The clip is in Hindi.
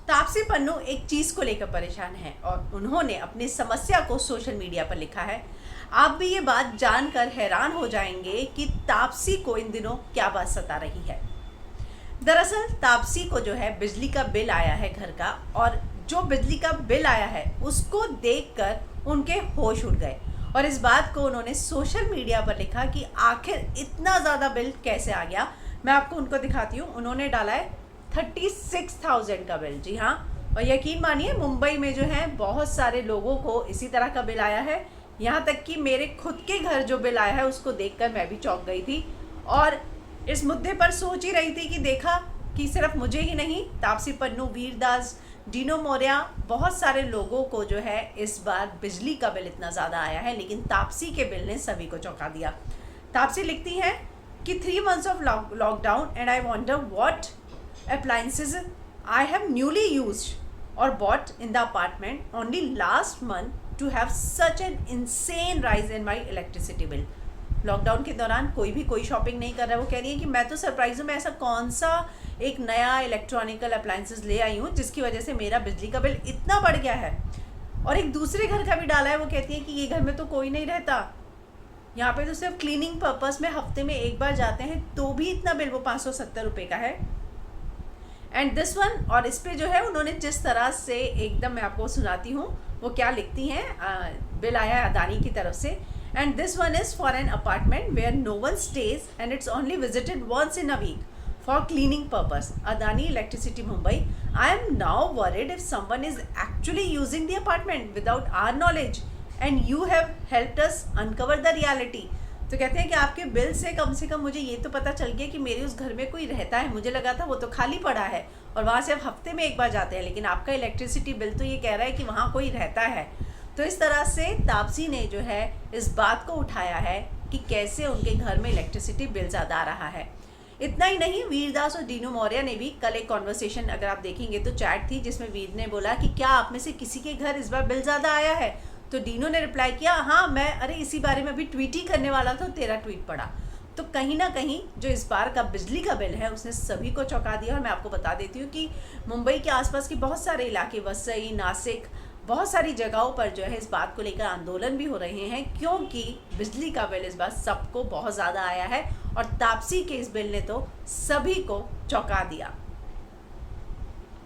तापसी पन्नू एक चीज़ को लेकर परेशान है और उन्होंने अपनी समस्या को सोशल मीडिया पर लिखा है। आप भी ये बात जानकर हैरान हो जाएंगे कि तापसी को इन दिनों क्या बात सता रही है। दरअसल तापसी को जो है बिजली का बिल आया है घर का, और जो बिजली का बिल आया है उसको देखकर उनके होश उड़ गए और इस बात को उन्होंने सोशल मीडिया पर लिखा कि आखिर इतना ज़्यादा बिल कैसे आ गया। मैं आपको उनको दिखाती हूँ। उन्होंने डाला है 36,000 का बिल। जी हाँ, और यकीन मानिए मुंबई में जो है बहुत सारे लोगों को इसी तरह का बिल आया है। यहाँ तक कि मेरे खुद के घर जो बिल आया है उसको देखकर मैं भी चौंक गई थी और इस मुद्दे पर सोच ही रही थी कि देखा कि सिर्फ मुझे ही नहीं, तापसी पन्नू, वीरदास, डीनो मोरिया, बहुत सारे लोगों को जो है इस बार बिजली का बिल इतना ज़्यादा आया है, लेकिन तापसी के बिल ने सभी को चौंका दिया। तापसी लिखती हैं कि 3 months of lockdown and I wonder what appliances I have newly used or bought in the apartment only last month to have such an insane rise in my electricity bill। Lockdown के दौरान कोई भी कोई शॉपिंग नहीं कर रहा है। वो कह रही है कि मैं तो सरप्राइज हूँ, मैं ऐसा कौन सा एक नया इलेक्ट्रॉनिकल अप्लाइंसेस ले आई हूँ जिसकी वजह से मेरा बिजली का बिल इतना बढ़ गया है। और एक दूसरे घर का भी डाला है। वो कहती है कि ये घर में तो कोई नहीं रहता, यहाँ पे तो सिर्फ क्लीनिंग पर्पस में हफ्ते में एक बार जाते हैं, तो भी इतना बिल वो 570 रुपये का है। एंड दिस वन, और इस पे जो है उन्होंने जिस तरह से एकदम, मैं आपको सुनाती हूँ वो क्या लिखती हैं। बिल आया है अदानी की तरफ से। And this one is for an apartment where no one stays and it's only visited once in a week for cleaning purpose, Adani electricity Mumbai. I am now worried if someone is actually using the apartment without our knowledge and you have helped us uncover the reality. तो कहते हैं कि आपके बिल से कम मुझे ये तो पता चल गया कि मेरे उस घर में कोई रहता है। मुझे लगा था वो तो खाली पड़ा है और वहाँ से अब हफ्ते में एक बार जाते हैं, लेकिन आपका इलेक्ट्रिसिटी बिल तो ये कह रहा है कि वहाँ कोई रहता है। तो इस तरह से तापसी ने जो है इस बात को उठाया है कि कैसे उनके घर में इलेक्ट्रिसिटी बिल ज़्यादा आ रहा है। इतना ही नहीं, वीरदास और डीनू मौर्य ने भी कल एक कॉन्वर्सेशन, अगर आप देखेंगे तो चैट थी, जिसमें वीर ने बोला कि क्या आप में से किसी के घर इस बार बिल ज़्यादा आया है। तो डीनो ने रिप्लाई किया, हाँ मैं, अरे इसी बारे में अभी ट्वीट ही करने वाला था, तेरा ट्वीट पढ़ा। तो कहीं ना कहीं जो इस बार का बिजली का बिल है उसने सभी को चौंका दिया। और मैं आपको बता देती हूँ कि मुंबई के आसपास के बहुत सारे इलाके, वसई, नासिक, बहुत सारी जगहों पर जो है इस बात को लेकर आंदोलन भी हो रहे हैं, क्योंकि बिजली का बिल इस बार सबको बहुत ज़्यादा आया है और तापसी के इस बिल ने तो सभी को चौंका दिया।